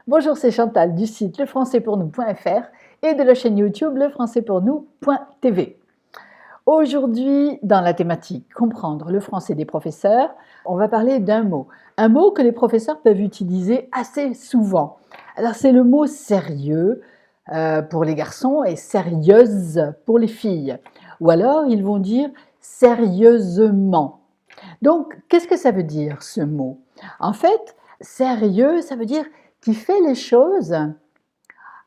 Bonjour, c'est Chantal du site lefrançaispournous.fr et de la chaîne YouTube lefrançaispournous.tv. Aujourd'hui, dans la thématique Comprendre le français des professeurs, on va parler d'un mot. Un mot que les professeurs peuvent utiliser assez souvent. Alors, c'est le mot sérieux pour les garçons et sérieuse pour les filles. Ou alors, ils vont dire sérieusement. Donc, qu'est-ce que ça veut dire ce mot? En fait, sérieux, ça veut dire qui fait les choses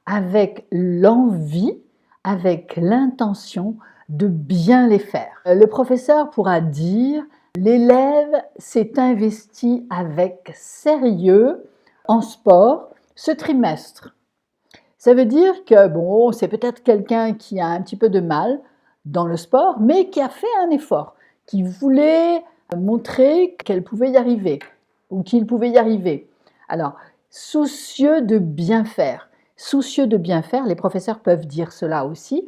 avec l'envie, avec l'intention de bien les faire. Le professeur pourra dire « l'élève s'est investi avec sérieux en sport ce trimestre ». Ça veut dire que, bon, c'est peut-être quelqu'un qui a un petit peu de mal dans le sport, mais qui a fait un effort, qui voulait montrer qu'elle pouvait y arriver ou qu'il pouvait y arriver. Alors, soucieux de bien faire. Soucieux de bien faire, les professeurs peuvent dire cela aussi.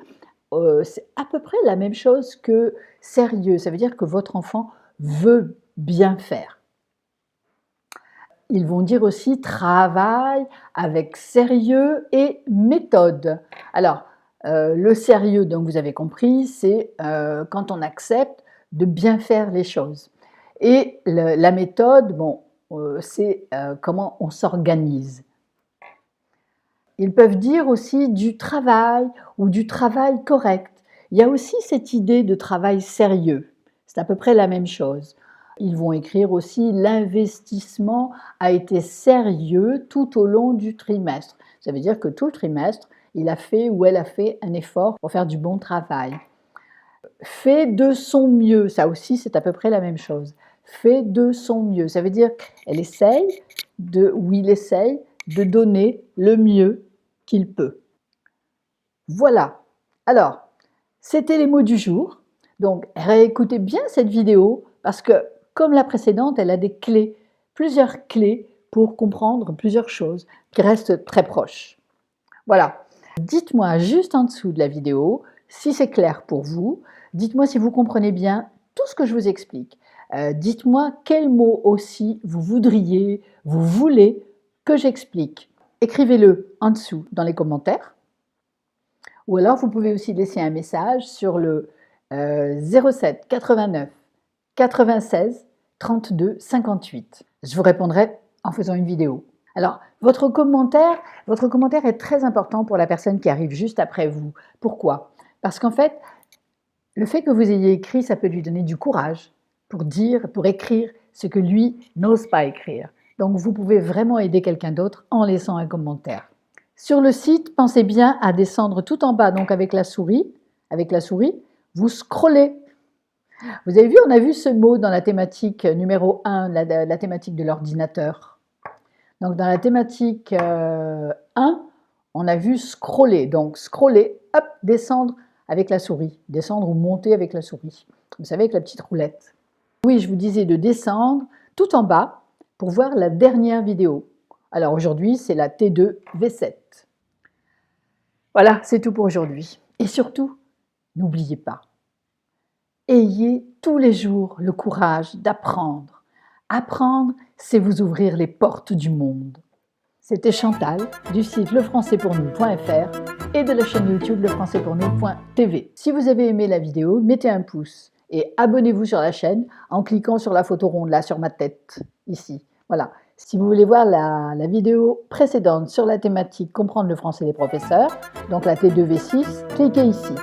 C'est à peu près la même chose que sérieux. Ça veut dire que votre enfant veut bien faire. Ils vont dire aussi travail avec sérieux et méthode. Alors, le sérieux, donc vous avez compris, c'est quand on accepte de bien faire les choses. Et la méthode, bon, c'est comment on s'organise. Ils peuvent dire aussi du travail ou du travail correct. Il y a aussi cette idée de travail sérieux. C'est à peu près la même chose. Ils vont écrire aussi l'investissement a été sérieux tout au long du trimestre. Ça veut dire que tout le trimestre, il a fait ou elle a fait un effort pour faire du bon travail. Fait de son mieux, ça aussi c'est à peu près la même chose. Fait de son mieux, ça veut dire qu'elle essaye ou il essaye de donner le mieux qu'il peut. Voilà. Alors, c'était les mots du jour. Donc, réécoutez bien cette vidéo parce que, comme la précédente, elle a des clés, plusieurs clés pour comprendre plusieurs choses qui restent très proches. Voilà. Dites-moi juste en dessous de la vidéo si c'est clair pour vous. Dites-moi si vous comprenez bien tout ce que je vous explique. Dites-moi quels mots aussi vous voudriez, vous voulez que j'explique. Écrivez-le en dessous dans les commentaires. Ou alors, vous pouvez aussi laisser un message sur le 07 89 96 32 58. Je vous répondrai en faisant une vidéo. Alors, votre commentaire est très important pour la personne qui arrive juste après vous. Pourquoi? Parce qu'en fait, le fait que vous ayez écrit, ça peut lui donner du courage pour dire, pour écrire ce que lui n'ose pas écrire. Donc, vous pouvez vraiment aider quelqu'un d'autre en laissant un commentaire. Sur le site, pensez bien à descendre tout en bas, donc avec la souris, vous scrollez. Vous avez vu, on a vu ce mot dans la thématique numéro 1, la thématique de l'ordinateur. Donc, dans la thématique 1, on a vu scroller. Donc, scroller, hop, descendre avec la souris. Descendre ou monter avec la souris. Vous savez, avec la petite roulette. Oui, je vous disais de descendre tout en bas pour voir la dernière vidéo. Alors aujourd'hui, c'est la T2 V7. Voilà, c'est tout pour aujourd'hui. Et surtout, n'oubliez pas, ayez tous les jours le courage d'apprendre. Apprendre, c'est vous ouvrir les portes du monde. C'était Chantal du site lefrançaispournous.fr et de la chaîne YouTube lefrançaispournous.tv. Si vous avez aimé la vidéo, mettez un pouce et abonnez-vous sur la chaîne en cliquant sur la photo ronde là sur ma tête, ici. Voilà. Si vous voulez voir la vidéo précédente sur la thématique Comprendre le français des professeurs, donc la T2V6, cliquez ici.